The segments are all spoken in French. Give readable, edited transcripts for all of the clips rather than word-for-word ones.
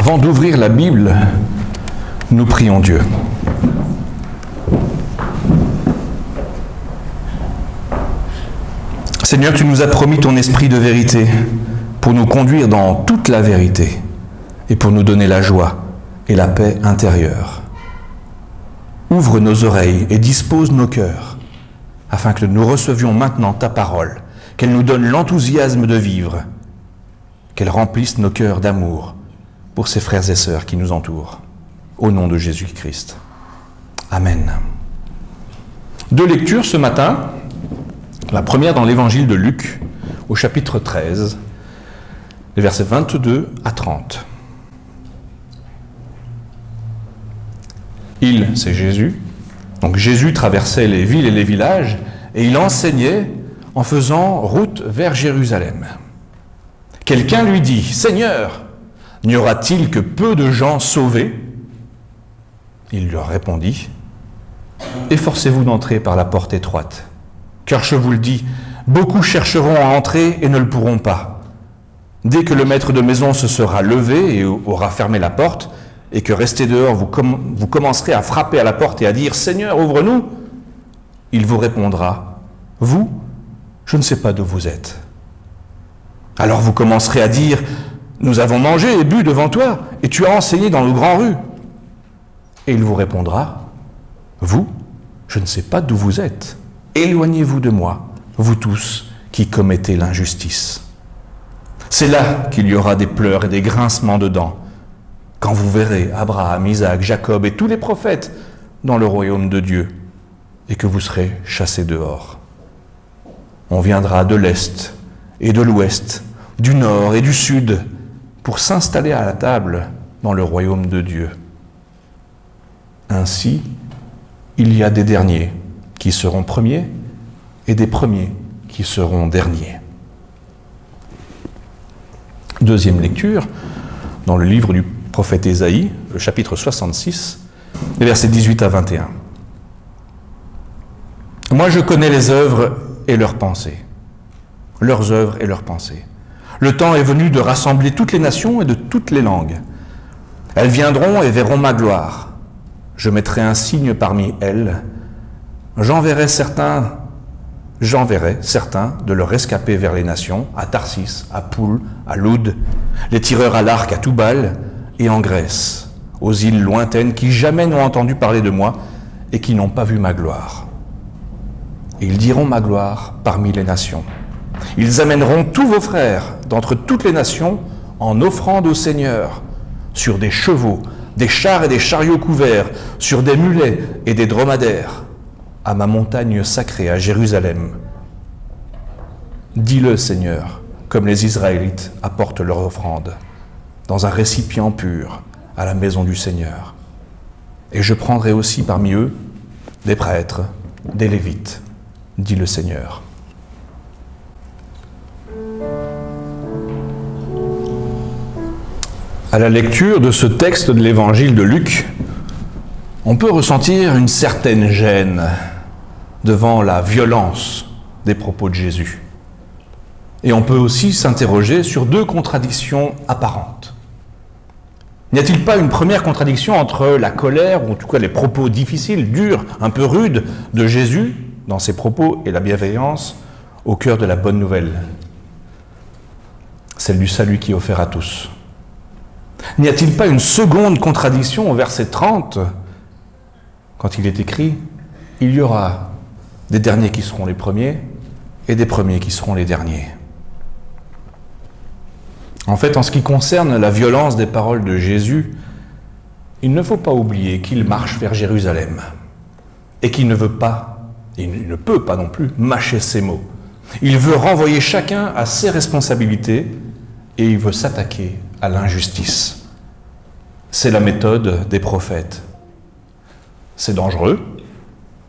Avant d'ouvrir la Bible, nous prions Dieu. Seigneur, tu nous as promis ton esprit de vérité pour nous conduire dans toute la vérité et pour nous donner la joie et la paix intérieure. Ouvre nos oreilles et dispose nos cœurs afin que nous recevions maintenant ta parole, qu'elle nous donne l'enthousiasme de vivre, qu'elle remplisse nos cœurs d'amour pour ces frères et sœurs qui nous entourent. Au nom de Jésus-Christ. Amen. Deux lectures ce matin. La première dans l'évangile de Luc, au chapitre 13, les versets 22 à 30. Il, c'est Jésus. Donc Jésus traversait les villes et les villages et il enseignait en faisant route vers Jérusalem. Quelqu'un lui dit, « Seigneur, n'y aura-t-il que peu de gens sauvés ?» Il leur répondit, « Efforcez-vous d'entrer par la porte étroite. Car je vous le dis, beaucoup chercheront à entrer et ne le pourront pas. Dès que le maître de maison se sera levé et aura fermé la porte, et que resté dehors, vous commencerez à frapper à la porte et à dire « Seigneur, ouvre-nous !» Il vous répondra « Vous, je ne sais pas d'où vous êtes. » Alors vous commencerez à dire « Nous avons mangé et bu devant toi, et tu as enseigné dans nos grandes rues. » Et il vous répondra « Vous, je ne sais pas d'où vous êtes. Éloignez-vous de moi, vous tous qui commettez l'injustice. » C'est là qu'il y aura des pleurs et des grincements de dents, quand vous verrez Abraham, Isaac, Jacob et tous les prophètes dans le royaume de Dieu, et que vous serez chassés dehors. On viendra de l'Est et de l'Ouest, du Nord et du Sud, pour s'installer à la table dans le royaume de Dieu. Ainsi, il y a des derniers qui seront premiers et des premiers qui seront derniers. Deuxième lecture, dans le livre du prophète Ésaïe, le chapitre 66, les versets 18 à 21. « Moi je connais les œuvres et leurs pensées, leurs œuvres et leurs pensées. Le temps est venu de rassembler toutes les nations et de toutes les langues. Elles viendront et verront ma gloire. Je mettrai un signe parmi elles. J'enverrai certains de leurs rescapés vers les nations, à Tarsis, à Poul, à Loud, les tireurs à l'arc à Toubal et en Grèce, aux îles lointaines qui jamais n'ont entendu parler de moi et qui n'ont pas vu ma gloire. Et ils diront ma gloire parmi les nations. Ils amèneront tous vos frères d'entre toutes les nations en offrande au Seigneur, sur des chevaux, des chars et des chariots couverts, sur des mulets et des dromadaires, à ma montagne sacrée, à Jérusalem. Dis-le, Seigneur, comme les Israélites apportent leur offrande, dans un récipient pur, à la maison du Seigneur. Et je prendrai aussi parmi eux des prêtres, des Lévites, dit le Seigneur. À la lecture de ce texte de l'évangile de Luc, on peut ressentir une certaine gêne devant la violence des propos de Jésus. Et on peut aussi s'interroger sur deux contradictions apparentes. N'y a-t-il pas une première contradiction entre la colère, ou en tout cas les propos difficiles, durs, un peu rudes de Jésus dans ses propos et la bienveillance au cœur de la bonne nouvelle, celle du salut qui est offert à tous? N'y a-t-il pas une seconde contradiction au verset 30, quand il est écrit « Il y aura des derniers qui seront les premiers et des premiers qui seront les derniers ». En fait, en ce qui concerne la violence des paroles de Jésus, il ne faut pas oublier qu'il marche vers Jérusalem et qu'il ne veut pas, et il ne peut pas non plus, mâcher ses mots. Il veut renvoyer chacun à ses responsabilités et il veut s'attaquer à l'injustice. C'est la méthode des prophètes. C'est dangereux,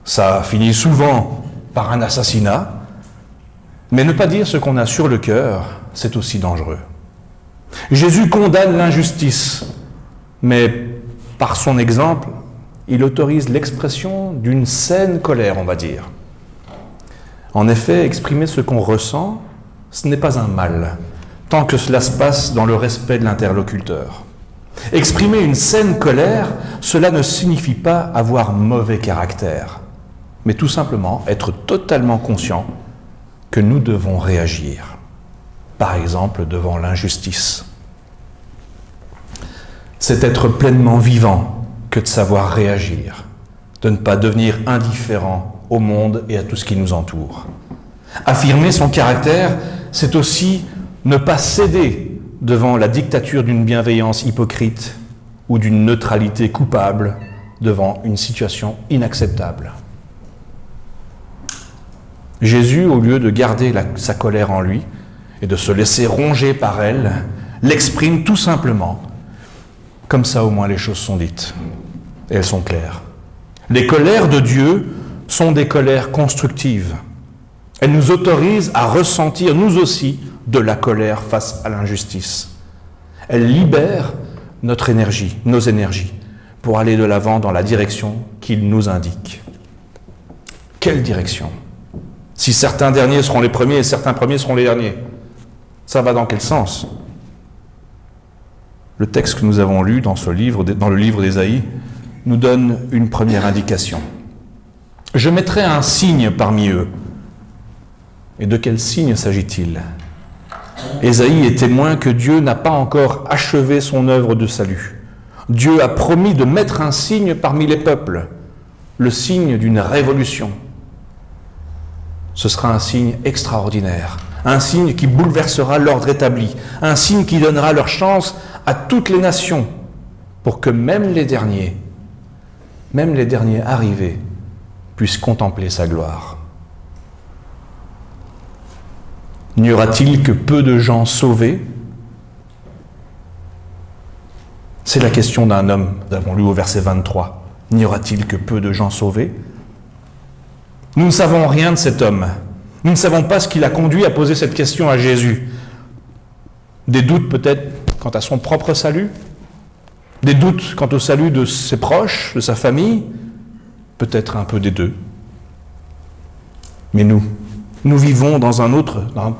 ça finit souvent par un assassinat, mais ne pas dire ce qu'on a sur le cœur, c'est aussi dangereux. Jésus condamne l'injustice, mais par son exemple, il autorise l'expression d'une saine colère, on va dire. En effet, exprimer ce qu'on ressent, ce n'est pas un mal, tant que cela se passe dans le respect de l'interlocuteur. Exprimer une saine colère, cela ne signifie pas avoir mauvais caractère, mais tout simplement être totalement conscient que nous devons réagir, par exemple devant l'injustice. C'est être pleinement vivant que de savoir réagir, de ne pas devenir indifférent au monde et à tout ce qui nous entoure. Affirmer son caractère, c'est aussi ne pas céder devant la dictature d'une bienveillance hypocrite ou d'une neutralité coupable devant une situation inacceptable. Jésus, au lieu de garder sa colère en lui et de se laisser ronger par elle, l'exprime tout simplement. Comme ça, au moins, les choses sont dites et elles sont claires. Les colères de Dieu sont des colères constructives. Elles nous autorisent à ressentir, nous aussi, de la colère face à l'injustice. Elles libèrent notre énergie, nos énergies, pour aller de l'avant dans la direction qu'il nous indique. Quelle direction? Si certains derniers seront les premiers et certains premiers seront les derniers, ça va dans quel sens? Le texte que nous avons lu dans le livre d'Ésaïe nous donne une première indication. Je mettrai un signe parmi eux. Et de quel signe s'agit-il? Ésaïe est témoin que Dieu n'a pas encore achevé son œuvre de salut. Dieu a promis de mettre un signe parmi les peuples, le signe d'une révolution. Ce sera un signe extraordinaire, un signe qui bouleversera l'ordre établi, un signe qui donnera leur chance à toutes les nations, pour que même les derniers arrivés, puissent contempler sa gloire. N'y aura-t-il que peu de gens sauvés? C'est la question d'un homme, nous avons lu au verset 23. N'y aura-t-il que peu de gens sauvés? Nous ne savons rien de cet homme. Nous ne savons pas ce qui l'a conduit à poser cette question à Jésus. Des doutes peut-être quant à son propre salut? Des doutes quant au salut de ses proches, de sa famille? Peut-être un peu des deux. Mais nous vivons dans un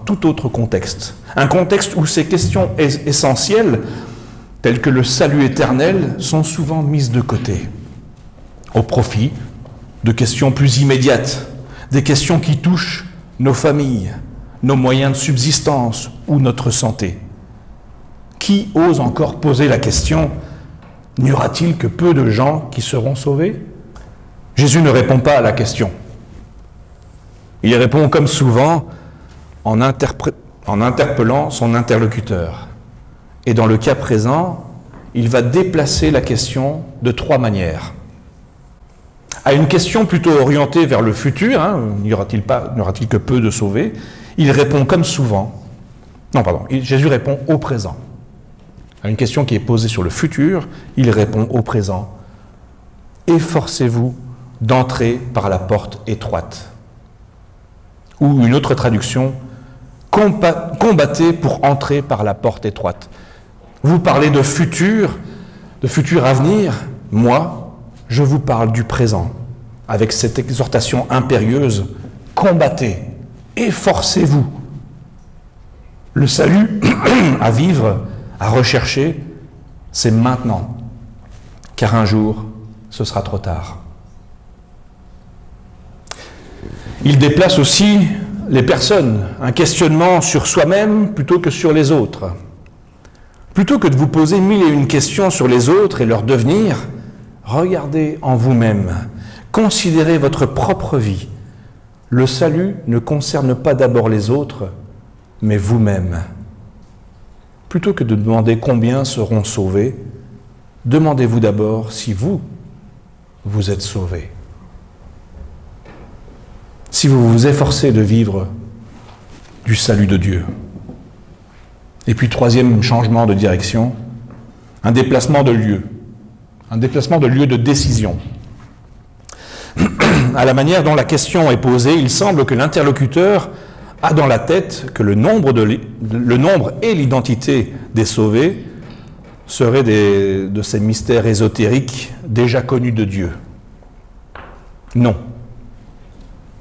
tout autre contexte. Un contexte où ces questions essentielles, telles que le salut éternel, sont souvent mises de côté, au profit de questions plus immédiates, des questions qui touchent nos familles, nos moyens de subsistance ou notre santé. Qui ose encore poser la question, n'y aura-t-il que peu de gens qui seront sauvés? Jésus ne répond pas à la question. Il répond comme souvent en interpellant son interlocuteur. Et dans le cas présent, il va déplacer la question de trois manières. À une question plutôt orientée vers le futur, n'y aura-t-il que peu de sauvés, il répond comme souvent, Jésus répond au présent. À une question qui est posée sur le futur, il répond au présent. Efforcez-vous d'entrer par la porte étroite. Ou une autre traduction, combattez pour entrer par la porte étroite. Vous parlez de futur à venir. Moi, je vous parle du présent, avec cette exhortation impérieuse, combattez, efforcez-vous. Le salut à vivre, à rechercher, c'est maintenant, car un jour, ce sera trop tard. Il déplace aussi les personnes, un questionnement sur soi-même plutôt que sur les autres. Plutôt que de vous poser mille et une questions sur les autres et leur devenir, regardez en vous-même, considérez votre propre vie. Le salut ne concerne pas d'abord les autres, mais vous-même. Plutôt que de demander combien seront sauvés, demandez-vous d'abord si vous êtes sauvés. Si vous vous efforcez de vivre du salut de Dieu. Et puis troisième changement de direction, un déplacement de lieu de décision. À la manière dont la question est posée, il semble que l'interlocuteur a dans la tête que le nombre et l'identité des sauvés seraient de ces mystères ésotériques déjà connus de Dieu. Non.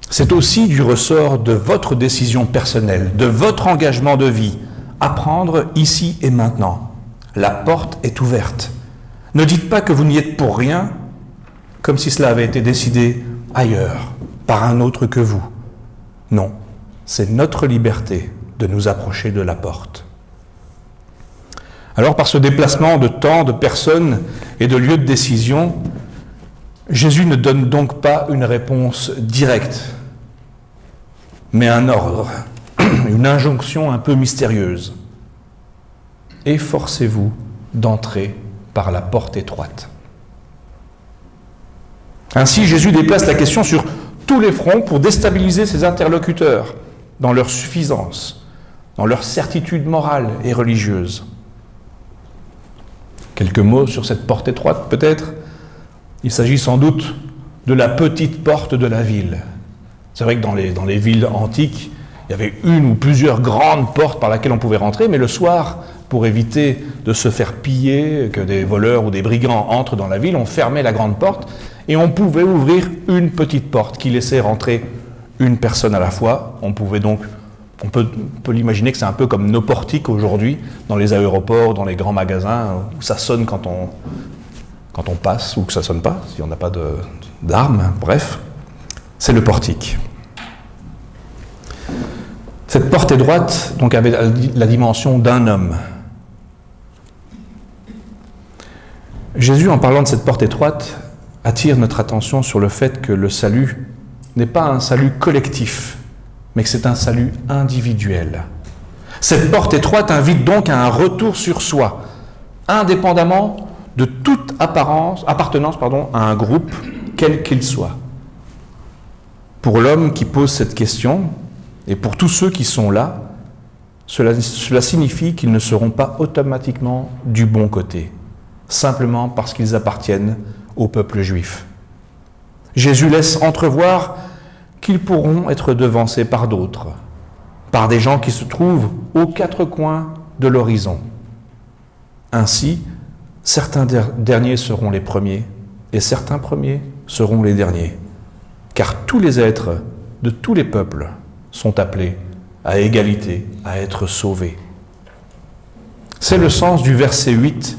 C'est aussi du ressort de votre décision personnelle, de votre engagement de vie, à prendre ici et maintenant. La porte est ouverte. Ne dites pas que vous n'y êtes pour rien, comme si cela avait été décidé ailleurs, par un autre que vous. Non, c'est notre liberté de nous approcher de la porte. Alors, par ce déplacement de temps, de personnes et de lieux de décision, Jésus ne donne donc pas une réponse directe, mais un ordre, une injonction un peu mystérieuse. Efforcez-vous d'entrer par la porte étroite. Ainsi, Jésus déplace la question sur tous les fronts pour déstabiliser ses interlocuteurs dans leur suffisance, dans leur certitude morale et religieuse. Quelques mots sur cette porte étroite, peut-être. Il s'agit sans doute de la petite porte de la ville. C'est vrai que dans les villes antiques, il y avait une ou plusieurs grandes portes par lesquelles on pouvait rentrer, mais le soir, pour éviter de se faire piller, que des voleurs ou des brigands entrent dans la ville, on fermait la grande porte et on pouvait ouvrir une petite porte qui laissait rentrer une personne à la fois. On peut l'imaginer que c'est un peu comme nos portiques aujourd'hui, dans les aéroports, dans les grands magasins, où ça sonne quand on passe, ou que ça ne sonne pas, si on n'a pas d'armes, bref, c'est le portique. Cette porte étroite donc, avait la dimension d'un homme. Jésus, en parlant de cette porte étroite, attire notre attention sur le fait que le salut n'est pas un salut collectif, mais que c'est un salut individuel. Cette porte étroite invite donc à un retour sur soi, indépendamment de toute appartenance à un groupe, quel qu'il soit. Pour l'homme qui pose cette question, et pour tous ceux qui sont là, cela signifie qu'ils ne seront pas automatiquement du bon côté, simplement parce qu'ils appartiennent au peuple juif. Jésus laisse entrevoir qu'ils pourront être devancés par d'autres, par des gens qui se trouvent aux quatre coins de l'horizon. Ainsi, certains derniers seront les premiers, et certains premiers seront les derniers, car tous les êtres de tous les peuples sont appelés à égalité, à être sauvés. C'est le sens du verset 8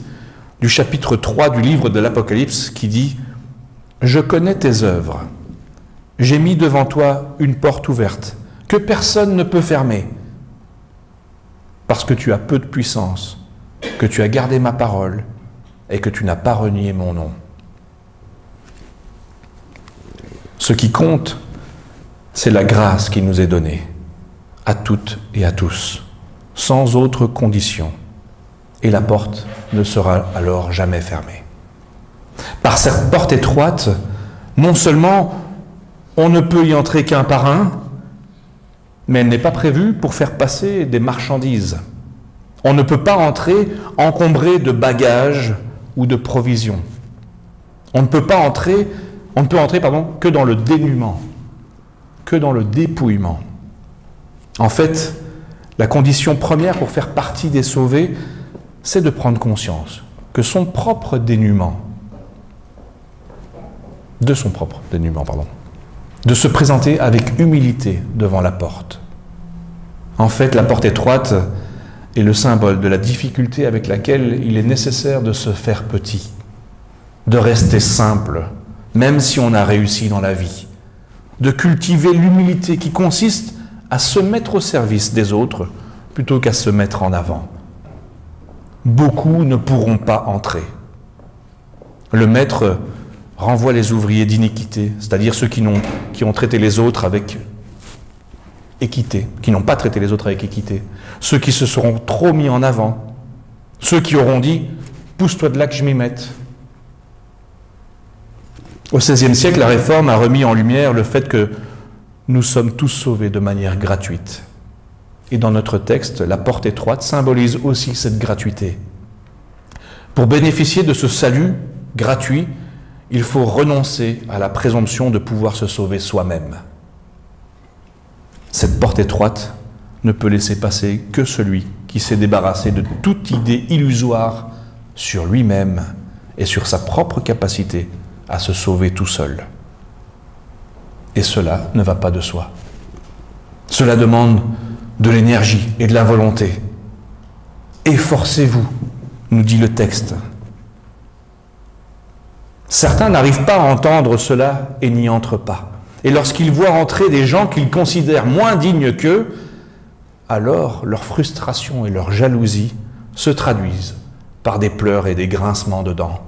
du chapitre 3 du livre de l'Apocalypse qui dit « Je connais tes œuvres. J'ai mis devant toi une porte ouverte que personne ne peut fermer, parce que tu as peu de puissance, que tu as gardé ma parole et que tu n'as pas renié mon nom. » Ce qui compte, c'est la grâce qui nous est donnée, à toutes et à tous, sans autre condition, et la porte ne sera alors jamais fermée. Par cette porte étroite, non seulement on ne peut y entrer qu'un par un, mais elle n'est pas prévue pour faire passer des marchandises. On ne peut pas entrer encombré de bagages ou de provisions. On ne peut entrer que dans le dénuement, que dans le dépouillement. En fait, la condition première pour faire partie des sauvés, c'est de prendre conscience que son propre dénuement, de se présenter avec humilité devant la porte. En fait, la porte étroite est le symbole de la difficulté avec laquelle il est nécessaire de se faire petit, de rester simple, même si on a réussi dans la vie, de cultiver l'humilité qui consiste à se mettre au service des autres plutôt qu'à se mettre en avant. Beaucoup ne pourront pas entrer. Le maître renvoie les ouvriers d'iniquité, c'est-à-dire ceux qui ont traité les autres avec équité, qui n'ont pas traité les autres avec équité, ceux qui se seront trop mis en avant, ceux qui auront dit « pousse-toi de là que je m'y mette ». Au XVIe siècle, la Réforme a remis en lumière le fait que nous sommes tous sauvés de manière gratuite. Et dans notre texte, la porte étroite symbolise aussi cette gratuité. Pour bénéficier de ce salut gratuit, il faut renoncer à la présomption de pouvoir se sauver soi-même. Cette porte étroite ne peut laisser passer que celui qui s'est débarrassé de toute idée illusoire sur lui-même et sur sa propre capacité à se sauver tout seul. Et cela ne va pas de soi. Cela demande de l'énergie et de la volonté. Efforcez-vous, nous dit le texte. Certains n'arrivent pas à entendre cela et n'y entrent pas. Et lorsqu'ils voient entrer des gens qu'ils considèrent moins dignes qu'eux, alors leur frustration et leur jalousie se traduisent par des pleurs et des grincements de dents.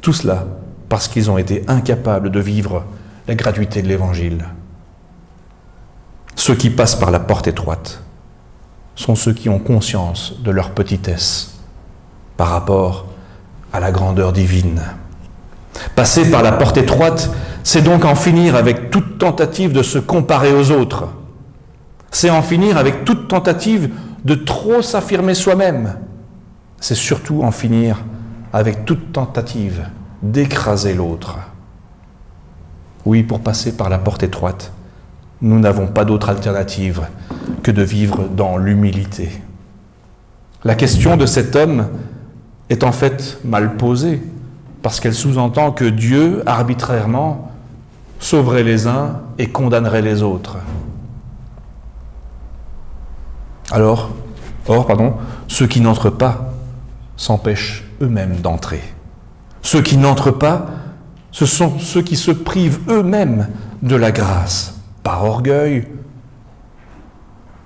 Tout cela parce qu'ils ont été incapables de vivre la gratuité de l'Évangile. Ceux qui passent par la porte étroite sont ceux qui ont conscience de leur petitesse par rapport à la grandeur divine. Passer par la porte étroite, c'est donc en finir avec toute tentative de se comparer aux autres. C'est en finir avec toute tentative de trop s'affirmer soi-même. C'est surtout en finir avec toute tentative d'écraser l'autre. Oui, pour passer par la porte étroite, nous n'avons pas d'autre alternative que de vivre dans l'humilité. La question de cet homme est en fait mal posée, parce qu'elle sous-entend que Dieu, arbitrairement, sauverait les uns et condamnerait les autres. Or, ceux qui n'entrent pas s'empêchent eux-mêmes d'entrer. Ceux qui n'entrent pas, ce sont ceux qui se privent eux-mêmes de la grâce, par orgueil.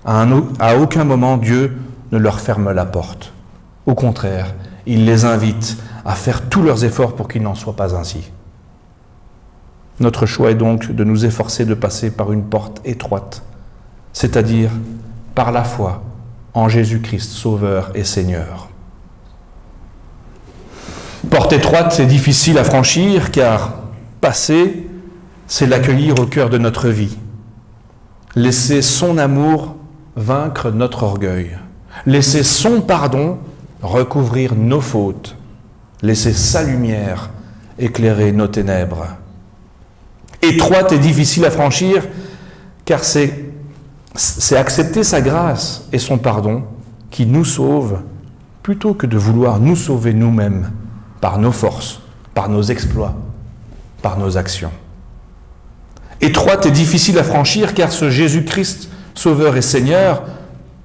À aucun moment, Dieu ne leur ferme la porte. Au contraire, il les invite à faire tous leurs efforts pour qu'il n'en soit pas ainsi. Notre choix est donc de nous efforcer de passer par une porte étroite, c'est-à-dire par la foi en Jésus-Christ, Sauveur et Seigneur. Porte étroite, c'est difficile à franchir, car passer, c'est l'accueillir au cœur de notre vie. Laisser son amour vaincre notre orgueil. Laisser son pardon recouvrir nos fautes. Laisser sa lumière éclairer nos ténèbres. Étroite et difficile à franchir, car c'est accepter sa grâce et son pardon qui nous sauve, plutôt que de vouloir nous sauver nous-mêmes par nos forces, par nos exploits, par nos actions. Étroite et difficile à franchir, car ce Jésus-Christ, Sauveur et Seigneur,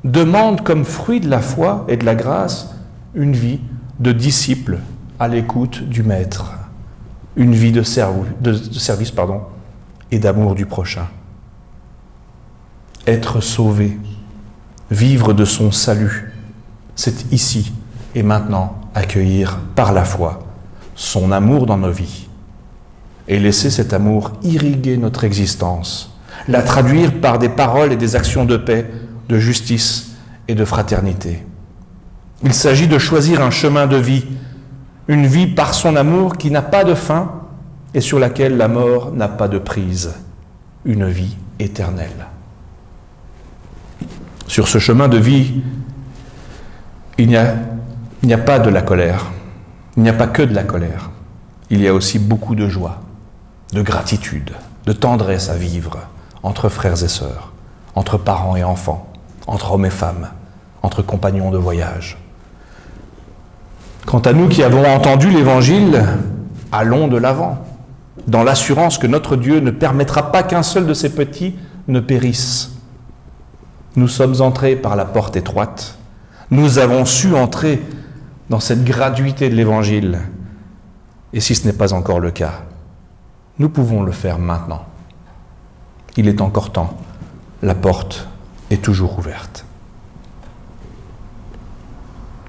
demande comme fruit de la foi et de la grâce une vie de disciple à l'écoute du Maître, une vie de service et d'amour du prochain. Être sauvé, vivre de son salut, c'est ici et maintenant accueillir par la foi son amour dans nos vies et laisser cet amour irriguer notre existence, la traduire par des paroles et des actions de paix, de justice et de fraternité. Il s'agit de choisir un chemin de vie, une vie par son amour qui n'a pas de fin et sur laquelle la mort n'a pas de prise, une vie éternelle. Sur ce chemin de vie, il n'y a pas de la colère, il n'y a pas que de la colère, il y a aussi beaucoup de joie, de gratitude, de tendresse à vivre entre frères et sœurs, entre parents et enfants, entre hommes et femmes, entre compagnons de voyage. Quant à nous qui avons entendu l'Évangile, allons de l'avant, dans l'assurance que notre Dieu ne permettra pas qu'un seul de ses petits ne périsse. Nous sommes entrés par la porte étroite. Nous avons su entrer dans cette gratuité de l'Évangile. Et si ce n'est pas encore le cas, nous pouvons le faire maintenant. Il est encore temps. La porte est toujours ouverte.